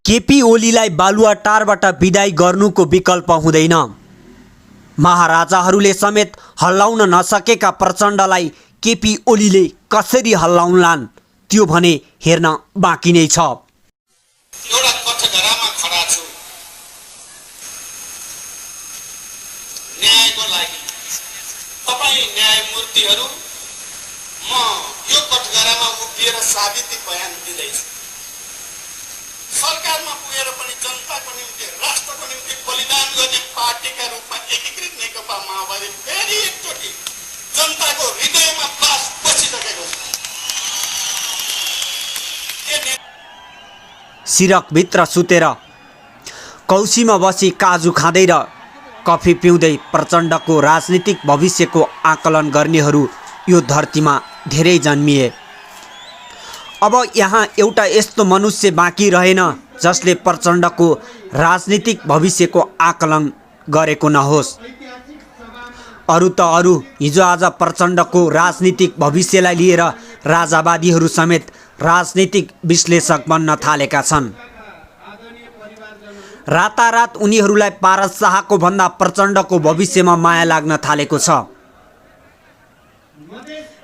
केपी ओलीलाई बालुवाटारबाट विदाई गर्नुको विकल्प हुँदैन। महाराजाहरूले समेत हल्लाउन नसकेका प्रचण्डलाई केपी ओलीले कसरी हल्लाउलान् त्यो भने हेर्न बाँकी नै छ। एउटा कठघरामा खडा छु न्यायको लागि। तपाईं न्यायमूर्तिहरू, म यो कठघरामा उभिएर साबिती बयान दिँदैछु। सरकारमा पुगेर पनि जनताको निम्ति, राष्ट्रको निम्ति बलिदान गर्ने पार्टीका रूपमा एकीकृत नेकपा माओवादी फेरि एकचोटि जनताको हृदयमा बास बसिसकेको छ। सिरकभित्र सुतेर कौसीमा बसी काजु खाँदै र कफी पिउँदै प्रचण्डको राजनीतिक भविष्यको आकलन गर्नेहरू यो धरतीमा धेरै जन्मिए। अब यहाँ एउटा यस्तो मनुष्य बाँकी रहेन जसले प्रचण्डको राजनीतिक भविष्यको आकलन गरेको नहोस्। अरू त अरू, हिजोआज प्रचण्डको राजनीतिक भविष्यलाई लिएर राजावादीहरू समेत राजनीतिक विश्लेषक बन्न थालेका छन्। रातारात उनीहरूलाई पारस शाहको भन्दा प्रचण्डको भविष्यमा माया लाग्न थालेको छ।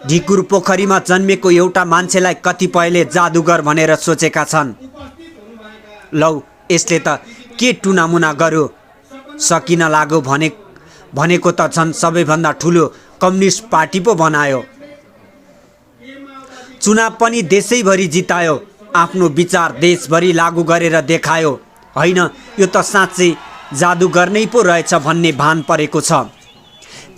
ढिकुर पोखरीमा जन्मेको एउटा मान्छेलाई कतिपयले जादुगर भनेर सोचेका छन्। लौ, यसले त के टुनामुना गर्यो, सकिन लाग्यो भनेको त झन् सबैभन्दा ठुलो कम्युनिस्ट पार्टी पो बनायो। चुनाव पनि देशैभरि जितायो, आफ्नो विचार देशभरि लागू गरेर देखायो। होइन, यो त साँच्चै जादुगर नै पो रहेछ भन्ने भान परेको छ।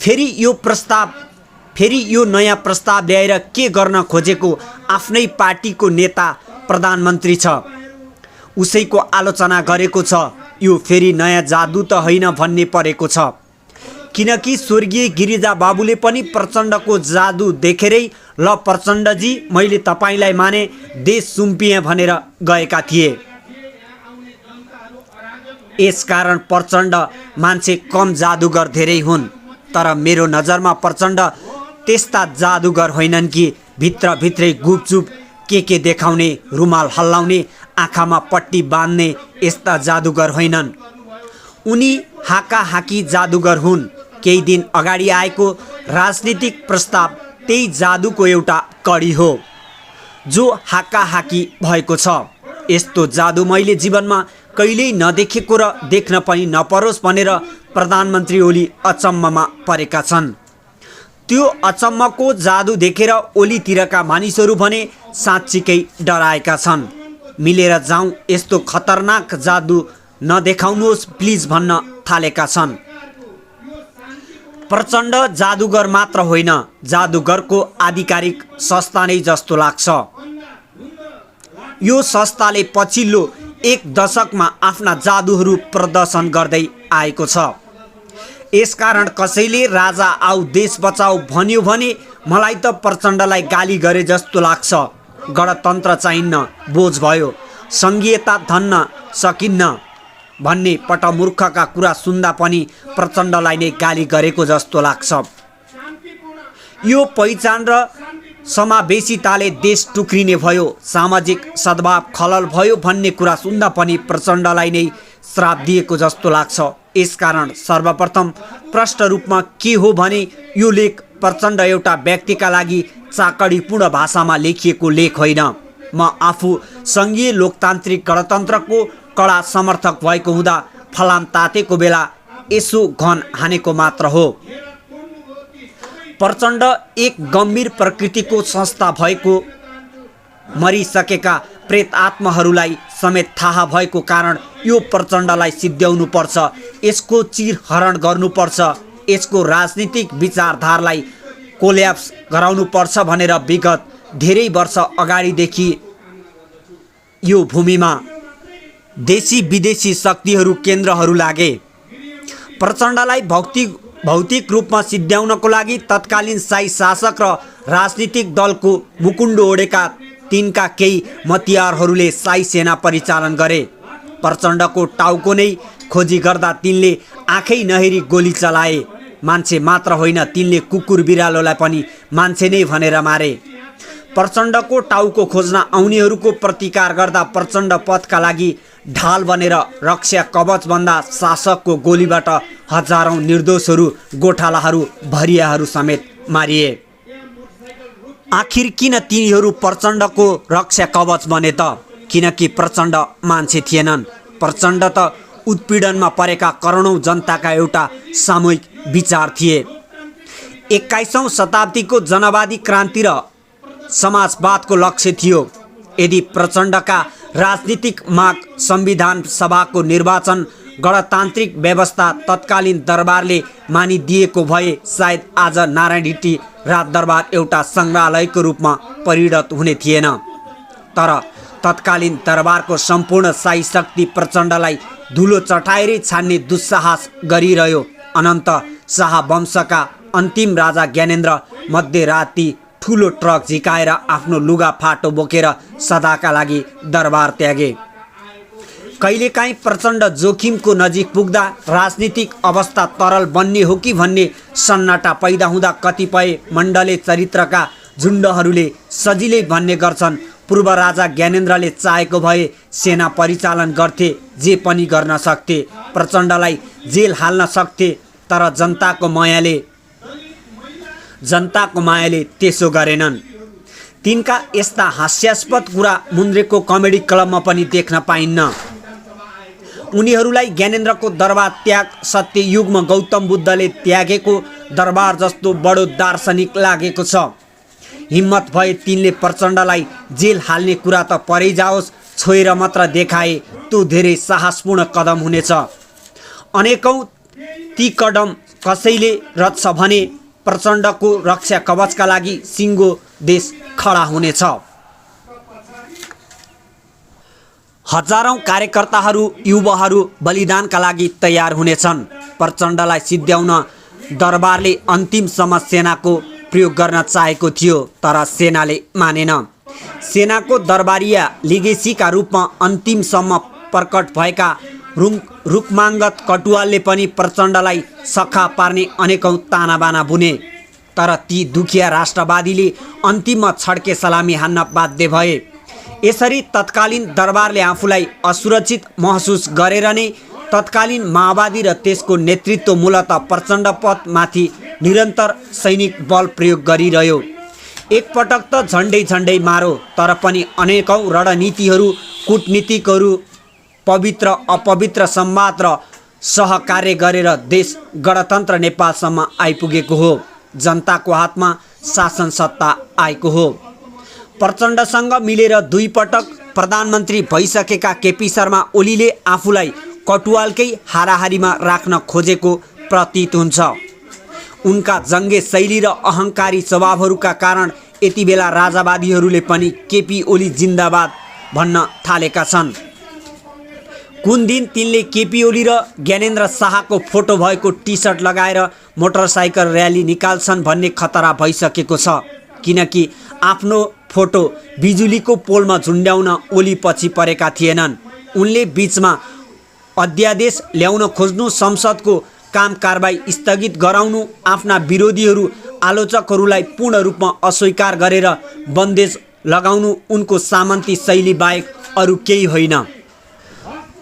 फेरि यो नयाँ प्रस्ताव ल्याएर के गर्न खोजेको आफ्नै पार्टीको नेता प्रधानमन्त्री छ, उसैको आलोचना गरेको छ। यो फेरि नयाँ जादु त होइन भन्ने परेको छ। किनकि स्वर्गीय गिरिजा बाबुले पनि प्रचण्डको जादु देखेरै ल प्रचण्डजी मैले तपाईँलाई माने, देश सुम्पिएँ भनेर गएका थिए। यसकारण प्रचण्ड मान्छे कम जादुगर धेरै हुन्, तर मेरो नजरमा प्रचण्ड त्यस्ता जादुगर होइनन् कि भित्रभित्रै गुपचुप के देखाउने, रुमाल हल्लाउने, आँखामा पट्टी बाँध्ने यस्ता जादुगर होइनन्। उनी हाकाहाकी जादुगर हुन्। केही दिन अगाडि आएको राजनीतिक प्रस्ताव त्यही जादुको एउटा कडी हो जो हाकाहाकी भएको छ। यस्तो जादु मैले जीवनमा कहिल्यै नदेखेको र देख्न पनि नपरोस् भनेर प्रधानमन्त्री ओली अचम्ममा परेका छन्। त्यो अचम्मको जादु देखेर ओलीतिरका मानिसहरू भने साँच्चीकै डराएका छन्। मिलेर जाउँ, यस्तो खतरनाक जादु नदेखाउनुहोस् प्लिज भन्न थालेका छन्। प्रचण्ड जादुगर मात्र होइन, जादुगरको आधिकारिक संस्था नै जस्तो लाग्छ। यो संस्थाले पछिल्लो 1 दशकमा आफ्ना जादुहरू प्रदर्शन गर्दै आएको छ। यसकारण कसैले राजा आऊ देश बचाऊ भन्यो भने मलाई त प्रचण्डलाई गाली गरे जस्तो लाग्छ। गणतन्त्र चाहिन्न, बोझ भयो, सङ्घीयता धन्न सकिन्न भन्ने पटमूर्खका कुरा सुन्दा पनि प्रचण्डलाई नै गाली गरेको जस्तो लाग्छ। यो पहिचान र समावेशिताले देश टुक्रिने भयो, सामाजिक सद्भाव खलल भयो भन्ने कुरा सुन्दा पनि प्रचण्डलाई नै श्राप दिएको जस्तो लाग्छ। यसकारण सर्वप्रथम प्रष्ट रूपमा के हो भने यो लेख प्रचण्ड एउटा व्यक्तिका लागि चाकडीपूर्ण भाषामा लेखिएको लेख होइन। म आफू सङ्घीय लोकतान्त्रिक गणतन्त्रको कडा समर्थक भएको हुँदा फलाम तातेको बेला यसो घन हानेको मात्र हो। प्रचण्ड एक गम्भीर प्रकृतिको संस्था भएको मरिसकेका प्रेत आत्माहरूलाई समेत थाहा भएको कारण यो प्रचण्डलाई सिद्ध्याउनु पर्छ, यसको चिरहरण गर्नुपर्छ, यसको राजनीतिक विचारधारालाई कोल्याप्स गराउनु पर्छ भनेर विगत धेरै वर्ष अगाडिदेखि यो भूमिमा देशी विदेशी शक्तिहरू केन्द्रहरू लागे। प्रचण्डलाई भौतिक रूपमा सिद्ध्याउनको लागि तत्कालीन शाही शासक र राजनीतिक दलको मुकुण्ड ओढेका तिनका केही मतियारहरूले शाही सेना परिचालन गरे। प्रचण्डको टाउको नै खोजी गर्दा तिनले आँखै नहेरी गोली चलाए। मान्छे मात्र होइन, तिनले कुकुर बिरालोलाई पनि मान्छे नै भनेर मारे। प्रचण्डको टाउको खोज्न आउनेहरूको प्रतिकार गर्दा प्रचण्ड पथका लागि ढाल बनेर रक्षा कवच बन्दा शासकको गोलीबाट हजारौं निर्दोषहरू, गोठालाहरू, भरियाहरू समेत मारिए। आखिर किन तिनीहरू प्रचण्डको रक्षा कवच बने त? किनकि प्रचण्ड मान्छे थिएनन्। प्रचण्ड त उत्पीडनमा परेका करोडौं जनताका एउटा सामूहिक विचार थिए। 21औं शताब्दीको जनवादी क्रान्ति र समाजवादको लक्ष्य थियो। यदि प्रचण्डका राजनीतिक माग, संविधान सभाको निर्वाचन, गणतान्त्रिक व्यवस्था तत्कालीन दरबारले मानिदिएको भए सायद आज नारायण हिट्टी राजदरबार एउटा सङ्ग्रहालयको रूपमा परिणत हुने थिएन। तर तत्कालीन दरबारको सम्पूर्ण शाही शक्ति प्रचण्डलाई धुलो चटाएरै छान्ने दुस्साहस गरिरह्यो। अनन्त शाह वंशका अन्तिम राजा ज्ञानेन्द्र मध्यराती ठुलो ट्रक झिकाएर आफ्नो लुगा फाटो बोकेर सदाका लागि दरबार त्यागे। कहिलेकाहीँ प्रचण्ड जोखिमको नजिक पुग्दा राजनीतिक अवस्था तरल बन्ने हो कि भन्ने सन्नाटा पैदा हुँदा कतिपय मण्डले चरित्रका झुण्डहरूले सजिलै भन्ने गर्छन्, पूर्व राजा ज्ञानेन्द्रले चाहेको भए सेना परिचालन गर्थे, जे पनि गर्न सक्थे, प्रचण्डलाई जेल हाल्न सक्थे। तर जनताको मायाले त्यसो गरेनन्। तिनका यस्ता हास्यास्पद कुरा मुन्द्रेको कमेडी क्लबमा पनि देख्न पाइन्न। उनीहरूलाई ज्ञानेन्द्रको दरबार त्याग सत्ययुगमा गौतम बुद्धले त्यागेको दरबार जस्तो बडो दार्शनिक लागेको छ। हिम्मत भए तिनले प्रचण्डलाई जेल हाल्ने कुरा त परै जाओस्, छोएर मात्र देखाए त्यो धेरै साहसपूर्ण कदम हुनेछ। अनेकौं ती कदम कसैले रच्छ भने प्रचण्डको रक्षा कवचका लागि सिङ्गो देश खडा हुनेछ। हजारौं कार्यकर्ताहरू, युवाहरू बलिदानका लागि तयार हुनेछन्। प्रचण्डलाई सिद्ध्याउन दरबारले अन्तिमसम्म सेनाको प्रयोग गर्न चाहेको थियो, तर सेनाले मानेन। सेनाको दरबारिया लिगेसीका रूपमा अन्तिमसम्म प्रकट भएका रुकमाङ्गत कटुवालले पनि प्रचण्डलाई सखा पार्ने अनेकौं तानाबाना बुने। तर ती दुखिया राष्ट्रवादीले अन्तिममा छड्के सलामी हान्न बाध्य भए। यसरी तत्कालीन दरबारले आफूलाई असुरक्षित महसुस गरेर नै तत्कालीन माओवादी र त्यसको नेतृत्व मूलतः प्रचण्डपथमाथि निरन्तर सैनिक बल प्रयोग गरिरह्यो। एकपटक त झन्डै मारो, तर पनि अनेकौं रणनीतिहरू, कूटनीतिकहरू, पवित्र अपवित्र संवाद र सहकार्य गरेर देश गणतन्त्र नेपालसम्म आइपुगेको हो। जनताको हातमा शासन सत्ता आएको हो। प्रचण्डसँग मिलेर 2 पटक प्रधानमन्त्री भइसकेका केपी शर्मा ओलीले आफूलाई कटुवालकै हाराहारीमा राख्न खोजेको प्रतीत हुन्छ। उनका जङ्गे शैली र अहङ्कारी स्वभावहरूका कारण यति बेला राजावादीहरूले पनि केपी ओली जिन्दाबाद भन्न थालेका छन्। कुन दिन तिनले केपी ओली र ज्ञानेन्द्र शाहको फोटो भएको टी सर्ट लगाएर मोटरसाइकल र्याली निकाल्छन् भन्ने खतरा भइसकेको छ। किनकि आफ्नो फोटो बिजुलीको पोलमा झुन्ड्याउन ओली पछि परेका थिएनन्। उनले बीचमा अध्यादेश ल्याउन खोज्नु, संसदको काम कारबाही स्थगित गराउनु, आफ्ना विरोधीहरू आलोचकहरूलाई पूर्ण रूपमा अस्वीकार गरेर बन्देज लगाउनु उनको सामन्ती शैली बाहेक अरू केही होइन।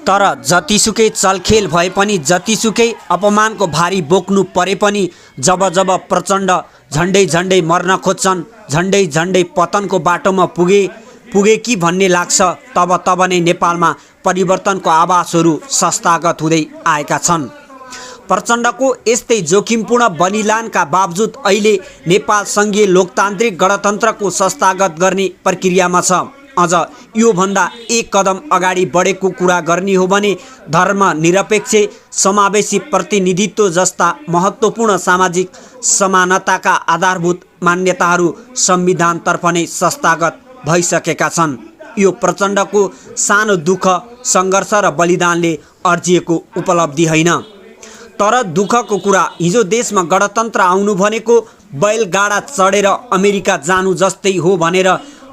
तर जतिसुकै चलखेल भए पनि, जतिसुकै अपमानको भारी बोक्नु परे पनि, जब प्रचण्ड झन्डै मर्न खोज्छन्, झन्डै पतनको बाटोमा पुगे कि भन्ने लाग्छ, तब नै नेपालमा परिवर्तनको आवाजहरू संस्थागत हुँदै आएका छन्। प्रचण्डको यस्तै जोखिमपूर्ण बलिदानका बावजुद अहिले नेपाल सङ्घीय लोकतान्त्रिक गणतन्त्रको संस्थागत गर्ने प्रक्रियामा छ। अझ योभन्दा एक कदम अगाडि बढेको कुरा गर्ने हो भने धर्मनिरपेक्ष समावेशी प्रतिनिधित्व जस्ता महत्त्वपूर्ण सामाजिक समानताका आधारभूत मान्यताहरू संविधानतर्फ नै संस्थागत भइसकेका छन्। यो प्रचण्डको सानो दुःख, सङ्घर्ष र बलिदानले अर्जिएको उपलब्धि होइन। तर दुःखको कुरा, हिजो देशमा गणतन्त्र आउनु भनेको बैलगाडा चढेर अमेरिका जानु जस्तै हो भनेर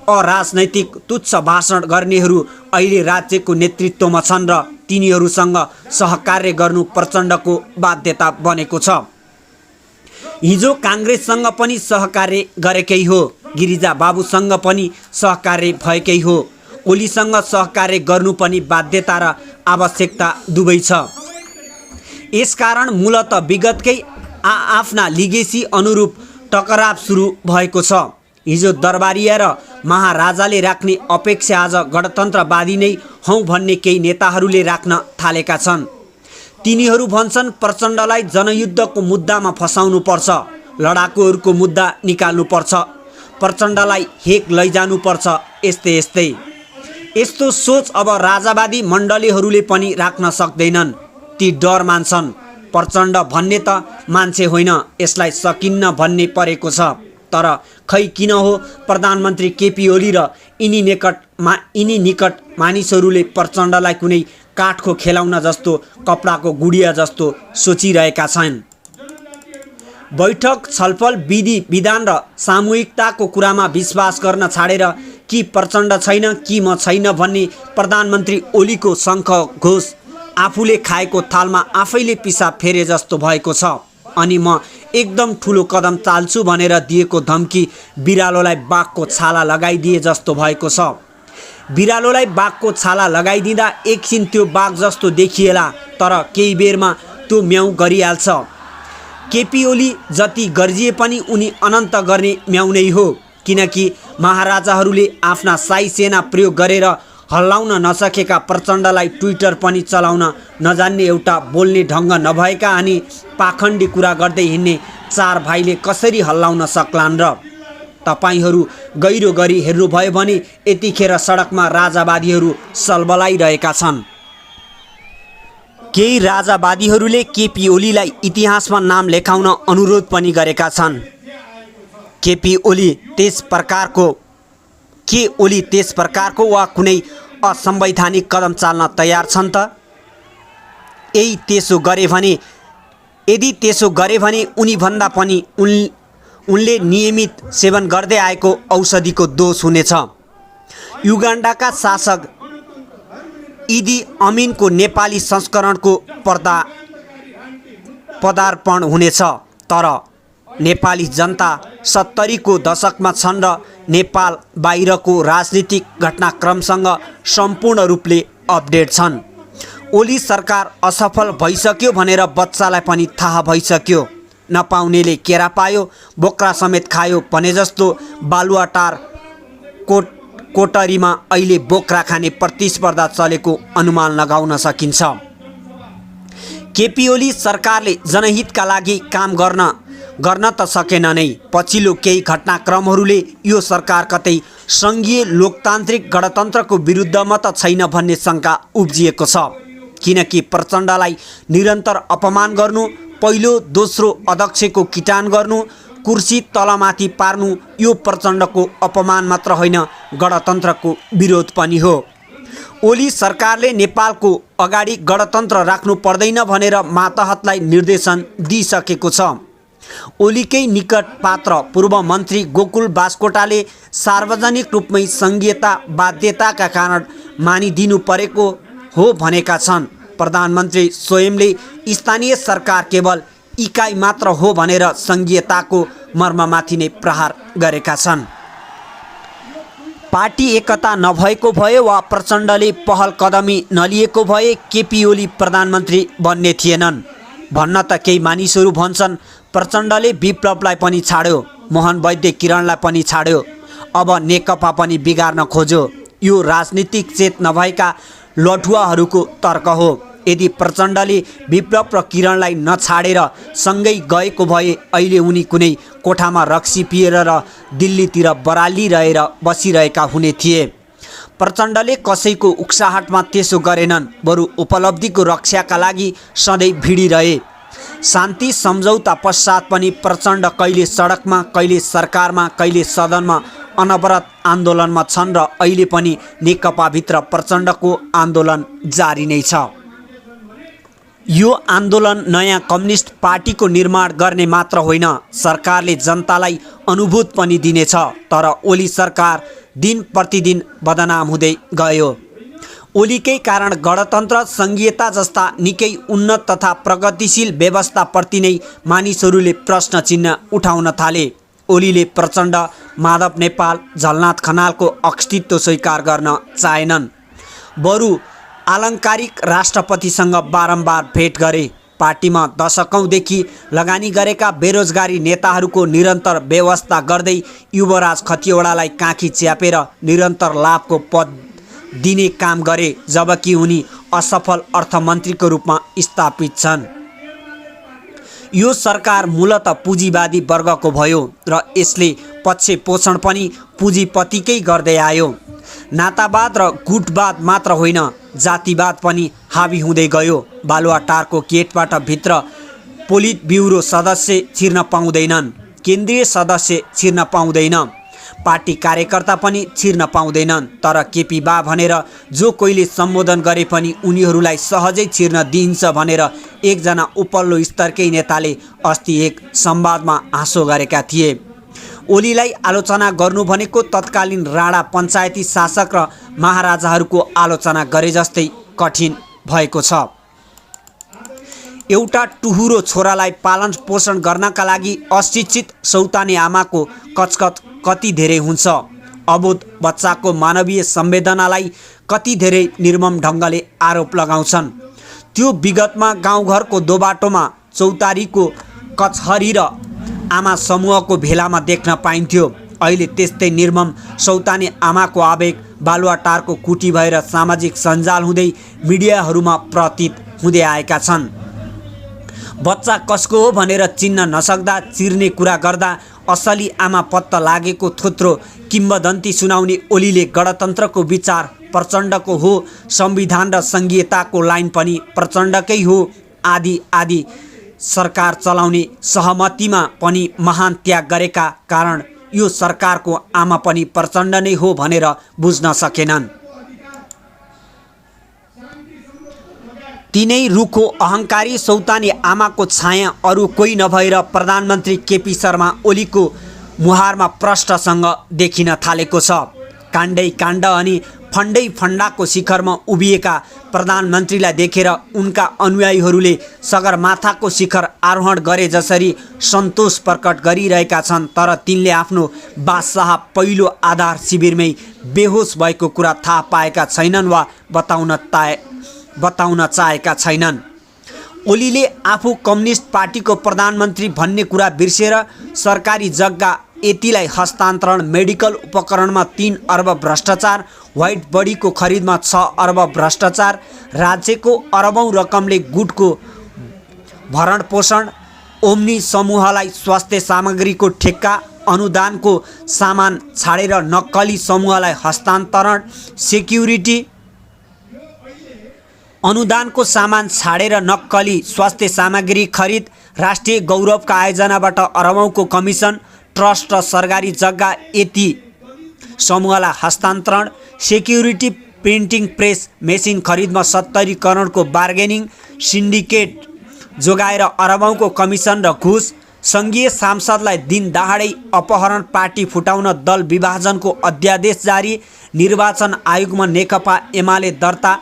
अराजनैतिक तुच्छ भाषण गर्नेहरू अहिले राज्यको नेतृत्वमा छन् र तिनीहरूसँग सहकार्य गर्नु प्रचण्डको बाध्यता बनेको छ। हिजो काङ्ग्रेससँग पनि सहकार्य गरेकै हो, गिरिजा बाबुसँग पनि सहकार्य भएकै हो। ओलीसँग सहकार्य गर्नु पनि बाध्यता र आवश्यकता दुवै छ। यसकारण मूलत विगतकै आफ्ना लिगेसी अनुरूप टकराव सुरु भएको छ। हिजो दरबारिया र महाराजाले राख्ने अपेक्षा आज गणतन्त्रवादी नै हौँ भन्ने केही नेताहरूले राख्न थालेका छन्। तिनीहरू भन्छन् प्रचण्डलाई जनयुद्धको मुद्दामा फसाउनुपर्छ, लडाकुहरूको मुद्दा निकाल्नुपर्छ, प्रचण्डलाई हेक लैजानुपर्छ, यस्तै। यस्तो सोच अब राजावादी मण्डलीहरूले पनि राख्न सक्दैनन्। ती डर मान्छन्। प्रचण्ड भन्ने त मान्छे होइन, यसलाई सकिन्न भन्ने परेको छ। तर खै किन हो प्रधानमन्त्री केपी ओली र यिनी निकट मानिसहरूले प्रचण्डलाई कुनै काठको खेलाउन जस्तो, कपडाको गुडिया जस्तो सोचिरहेका छन्। बैठक, छलफल, विधि विधान र सामूहिकताको कुरामा विश्वास गर्न छाडेर कि प्रचण्ड छैन कि म छैन भन्ने प्रधानमन्त्री ओलीको शङ्ख घोष आफूले खाएको थालमा आफैले पिसाब फेरे जस्तो भएको छ। अनि म एकदम ठुलो कदम चाल्छु भनेर दिएको धम्की बिरालोलाई बाघको छाला लगाइदिए जस्तो भएको छ। बिरालोलाई बाघको छाला लगाइदिँदा एकछिन त्यो बाघ जस्तो देखिएला, तर केही बेरमा त्यो म्याउ गरिहाल्छ। केपी ओली जति गर्जिए पनि उनी अनन्त गर्ने म्याउ नै हो, किनकि महाराजाहरूले आफ्ना साई सेना प्रयोग गरेर हल्लाउन नसकेका प्रचण्डलाई ट्विटर पनि चलाउन नजान्ने, एउटा बोल्ने ढङ्ग नभएका अनि पाखण्डी कुरा गर्दै हिँड्ने चार भाइले कसरी हल्लाउन सक्लान् र? तपाईहरू गहिरो गरी हेर्नुभयो भने यतिखेर सडकमा राजावादीहरू सलबलाइरहेका छन्। केही राजावादीहरूले केपी ओलीलाई इतिहासमा नाम लेखाउन अनुरोध पनि गरेका छन्। के ओली त्यस प्रकारको वा कुनै असंवैधानिक कदम चाल्न तयार छन् त? यदि त्यसो गरे भने उनीभन्दा पनि उनले नियमित सेवन गर्दै आएको औषधिको दोष हुनेछ। युगान्डाका शासक इदी अमिनको नेपाली संस्करणको पदार्पण हुनेछ। तर नेपाली जनता 70 को दशकमा छन् र नेपाल बाहिरको राजनीतिक घटनाक्रमसँग सम्पूर्ण रूपले अपडेट छन्। ओली सरकार असफल भइसक्यो भनेर बच्चालाई पनि थाहा भइसक्यो। नपाउनेले केरा पायो, बोक्रा समेत खायो भने जस्तो बालुवाटार कोटरीमा अहिले बोक्रा खाने प्रतिस्पर्धा चलेको अनुमान लगाउन सकिन्छ। केपी ओली सरकारले जनहितका लागि काम गर्न त सकेन नै। पछिल्लो केही घटनाक्रमहरूले यो सरकार कतै सङ्घीय लोकतान्त्रिक गणतन्त्रको विरुद्धमा त छैन भन्ने शङ्का उब्जिएको छ। किनकि प्रचण्डलाई निरन्तर अपमान गर्नु, पहिलो दोस्रो अध्यक्षको किटान गर्नु, कुर्सी तलमाथि पार्नु यो प्रचण्डको अपमान मात्र होइन, गणतन्त्रको विरोध पनि हो। ओली सरकारले नेपालको अगाडि गणतन्त्र राख्नु पर्दैन भनेर मातहतलाई निर्देशन दिइसकेको छ। ओलीकै निकट पात्र पूर्व मन्त्री गोकुल बास्कोटाले सार्वजनिक रूपमै सङ्घीयता बाध्यताका कारण मानिदिनु परेको हो भनेका छन्। प्रधानमन्त्री स्वयंले स्थानीय सरकार केवल इकाइ मात्र हो भनेर सङ्घीयताको मर्ममाथि नै प्रहार गरेका छन्। पार्टी एकता नभएको भए वा प्रचण्डले पहल कदमी नलिएको भए केपी ओली प्रधानमन्त्री बन्ने थिएनन् भन्न त केही मानिसहरू भन्छन्। प्रचण्डले विप्लवलाई पनि छाड्यो, मोहन वैद्य किरणलाई पनि छाड्यो, अब नेकपा पनि बिगार्न खोज्यो। यो राजनीतिक चेत नभएका लठुवाहरूको तर्क हो। यदि प्रचण्डले विप्लव र किरणलाई नछाडेर सँगै गएको भए अहिले उनी कुनै कोठामा रक्सी पिएर र दिल्लीतिर बराली रहेर बसिरहेका हुने थिए। प्रचण्डले कसैको उक्साहटमा त्यसो गरेनन्, बरु उपलब्धिको रक्षाका लागि सधैँ भिडिरहे। शान्ति सम्झौता पश्चात पनि प्रचण्ड कहिले सडकमा, कहिले सरकारमा, कहिले सदनमा अनवरत आन्दोलनमा छन् र अहिले पनि नेकपाभित्र प्रचण्डको आन्दोलन जारी नै छ। यो आन्दोलन नयाँ कम्युनिस्ट पार्टीको निर्माण गर्ने मात्र होइन, सरकारले जनतालाई अनुभूत पनि दिनेछ। तर ओली सरकार दिन प्रतिदिन बदनाम हुँदै गयो। ओलीकै कारण गणतन्त्र, सङ्घीयता जस्ता निकै उन्नत तथा प्रगतिशील व्यवस्थाप्रति नै मानिसहरूले प्रश्न चिन्ह उठाउन थाले। ओलीले प्रचण्ड, माधव नेपाल, झलनाथ खनालको अस्तित्व स्वीकार गर्न चाहेनन्। बरु आलङ्कारिक राष्ट्रपतिसँग बारम्बार भेट गरे। पार्टीमा दशकौँदेखि लगानी गरेका बेरोजगारी नेताहरूको निरन्तर व्यवस्था गर्दै युवराज खतिवडालाई काखी च्यापेर निरन्तर लाभको पद दिने काम गरे, जबकि उनी असफल अर्थमन्त्रीको रूपमा स्थापित छन्। यो सरकार मूलतः पुँजीवादी वर्गको भयो र यसले पक्ष पोषण पनि पुँजीपतिकै गर्दै आयो। नातावाद र गुटवाद मात्र होइन, जातिवाद पनि हावी हुँदै गयो। बालुवाटारको गेटबाट भित्र पोलिट ब्युरो सदस्य छिर्न पाउँदैनन्, केन्द्रीय सदस्य छिर्न पाउँदैन, पार्टी कार्यकर्ता पनि छिर्न पाउँदैनन्। तर केपी बा भनेर जो कोहीले सम्बोधन गरे पनि उनीहरूलाई सहजै छिर्न दिइन्छ भनेर एकजना उपल्लो स्तरकै नेताले अस्ति एक संवादमा हाँसो गरेका थिए। ओलीलाई आलोचना गर्नु भनेको तत्कालीन राणा पञ्चायती शासक र महाराजाहरूको आलोचना गरे जस्तै कठिन भएको छ। एउटा टुहुरो छोरालाई पालन पोषण गर्नका लागि अशिक्षित सौतानी आमाको कचकच कति धेरै हुन्छ। अबोध बच्चाको मानवीय संवेदनालाई कति धेरै निर्मम ढङ्गले आरोप लगाउँछन्। त्यो विगतमा गाउँघरको दोबाटोमा चौतारीको कचहरी र आमा समूहको भेलामा देख्न पाइन्थ्यो। अहिले त्यस्तै निर्मम सौतानी आमाको आवेग बालुवाटारको कुटी भएर सामाजिक सञ्जाल हुँदै मिडियाहरूमा प्रतीत हुँदै आएका छन्। बच्चा कसको हो भनेर चिन्न नसक्दा चिर्ने कुरा गर्दा असली आमा पत्ता लागेको थोत्रो किम्बदन्ती सुनाउने ओलीले गणतन्त्रको विचार प्रचण्डको हो, संविधान र संघीयताको लाइन पनि प्रचण्डकै हो, आदि आदि सरकार चलाउने सहमतिमा पनि महान त्याग गरेका कारण यो सरकारको आमा पनि प्रचण्ड नै हो भनेर बुझ्न सकेनन्। तिनै रुखो अहङ्कारी सौतानी आमाको छाया अरू कोही नभएर प्रधानमन्त्री केपी शर्मा ओलीको मुहारमा प्रष्टसँग देखिन थालेको छ। काण्डै काण्ड अनि फन्डै फन्डाको शिखरमा उभिएका प्रधानमन्त्रीलाई देखेर उनका अनुयायीहरूले सगरमाथाको शिखर आरोहण गरे जसरी सन्तोष प्रकट गरिरहेका छन्। तर तिनले आफ्नो बादशाह पहिलो आधार शिविरमै बेहोस भएको कुरा थाहा पाएका छैनन् वा बताउन चाहेका छैनन्। ओलीले आफू कम्युनिस्ट पार्टीको प्रधानमन्त्री भन्ने कुरा बिर्सेर सरकारी जग्गा यतिलाई हस्तान्तरण, मेडिकल उपकरणमा 3 अर्ब भ्रष्टाचार, व्हाइट बडीको खरिदमा 6 अर्ब भ्रष्टाचार, राज्यको अरबौं रकमले गुटको भरणपोषण, ओम्नी समूहलाई स्वास्थ्य सामग्रीको ठेक्का, अनुदानको सामान छाडेर नक्कली समूहलाई हस्तान्तरण, अनुदानको सामान छाडेर नक्कली स्वास्थ्य सामग्री खरिद, राष्ट्रिय गौरवका आयोजनाबाट अरबौंको कमिसन, ट्रस्ट र सरकारी जग्गा यति समूहलाई हस्तान्तरण, सेक्युरिटी प्रिन्टिङ प्रेस मेसिन खरिदमा 70 करोडको बार्गेनिङ, सिन्डिकेट जोगाएर अरबौंको कमिसन र घुस, सङ्घीय सांसदलाई दिन दहाडै अपहरण, पार्टी फुटाउन दल विभाजनको अध्यादेश जारी, निर्वाचन आयोगमा नेकपा एमाले दर्ता,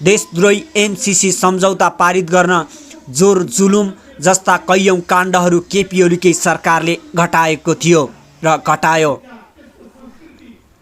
देशद्रोही एमसीसी सम्झौता पारित गर्न जोर जुलुम जस्ता कैयौं काण्डहरू केपी ओलीकै सरकारले घटाएको थियो र घटायो।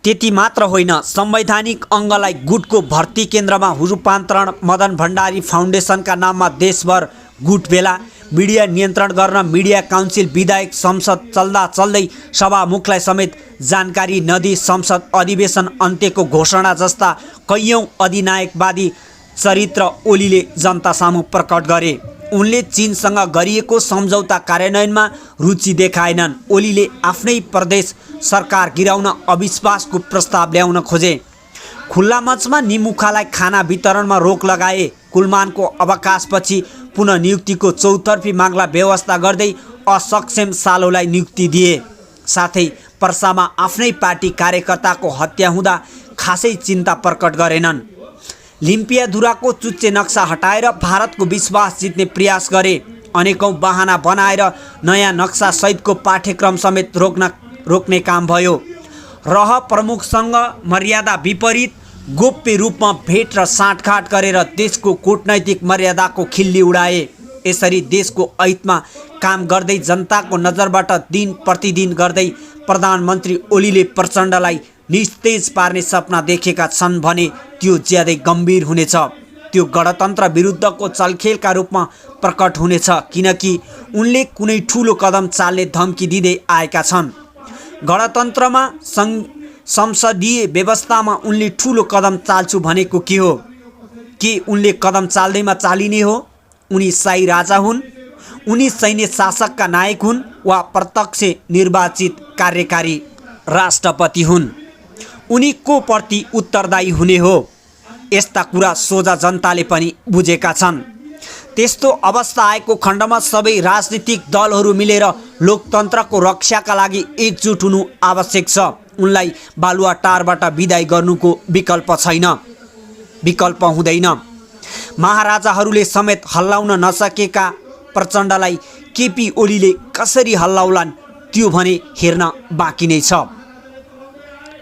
त्यति मात्र होइन, संवैधानिक अङ्गलाई गुटको भर्ती केन्द्रमा रूपान्तरण, मदन भण्डारी फाउन्डेसनका नाममा देशभर गुट भेला, मिडिया नियन्त्रण गर्न मिडिया काउन्सिल, विधायक संसद चल्दा चल्दै सभामुखलाई समेत जानकारी नदिई संसद अधिवेशन अन्त्यको घोषणा जस्ता कैयौं अधिनायकवादी चरित्र ओलीले जनता सामु प्रकट गरे। उनले चीनसँग गरिएको सम्झौता कार्यान्वयनमा रुचि देखाएनन्। ओलीले आफ्नै प्रदेश सरकार गिराउन अविश्वासको प्रस्ताव ल्याउन खोजे। खुल्ला मञ्चमा निमुखालाई खाना वितरणमा रोक लगाए। कुलमानको अवकाशपछि पुनः नियुक्तिको चौतर्फी मागलाई व्यवस्था गर्दै असक्षम सालोलाई नियुक्ति दिए। साथै पर्सामा आफ्नै पार्टी कार्यकर्ताको हत्या हुँदा खासै चिन्ता प्रकट गरेनन्। लिम्पियाधुराको चुच्चे नक्सा हटाएर भारतको विश्वास जित्ने प्रयास गरे। अनेकौं बहाना बनाएर नयाँ नक्सा सहितको पाठ्यक्रम समेत रोक्ने काम भयो। रह प्रमुखसँग मर्यादा विपरीत गोप्य रूपमा भेट र साँठगाँठ गरेर देशको कूटनैतिक मर्यादाको खिल्ली उडाए। यसरी देशको ऐतमा काम गर्दै जनताको नजरबाट दिन प्रतिदिन गर्दै प्रधानमन्त्री ओलीले प्रचण्डलाई निस्तेज पार्ने सपना देखेका छन् भने त्यो ज्यादै गम्भीर हुनेछ। त्यो गणतन्त्र विरुद्धको चलखेलका रूपमा प्रकट हुनेछ, किनकि उनले कुनै ठुलो कदम चाल्ने धम्की दिँदै आएका छन्। गणतन्त्रमा संसदीय व्यवस्थामा उनले ठुलो कदम चाल्छु भनेको के हो? के उनले कदम चाल्दैमा चालिने हो? उनी शाही राजा हुन्, उनी सैन्य शासकका नायक हुन् वा प्रत्यक्ष निर्वाचित कार्यकारी राष्ट्रपति हुन्? उनी को प्रति उत्तरदायी हुने हो? यस्ता कुरा सोझा जनताले पनि बुझेका छन्। त्यस्तो अवस्था आएको खण्डमा सबै राजनीतिक दलहरू मिलेर लोकतन्त्रको रक्षाका लागि एकजुट हुनु आवश्यक छ। उनलाई बालुवाटारबाट विदाई गर्नुको विकल्प छैन, विकल्प हुँदैन। महाराजाहरूले समेत हल्लाउन नसकेका प्रचण्डलाई केपी ओलीले कसरी हल्लाउलान् त्यो भने हेर्न बाँकी नै छ।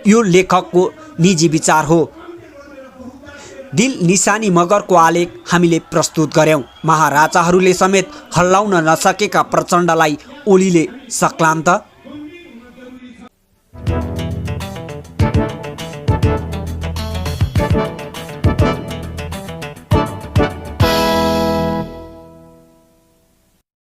यो लेखकको निजी विचार हो। दिल निशानी मगरको आलेख हामीले प्रस्तुत गर्यौं। महाराजाहरूले समेत हल्लाउन नसकेका प्रचण्डलाई ओलीले सक्लान् त?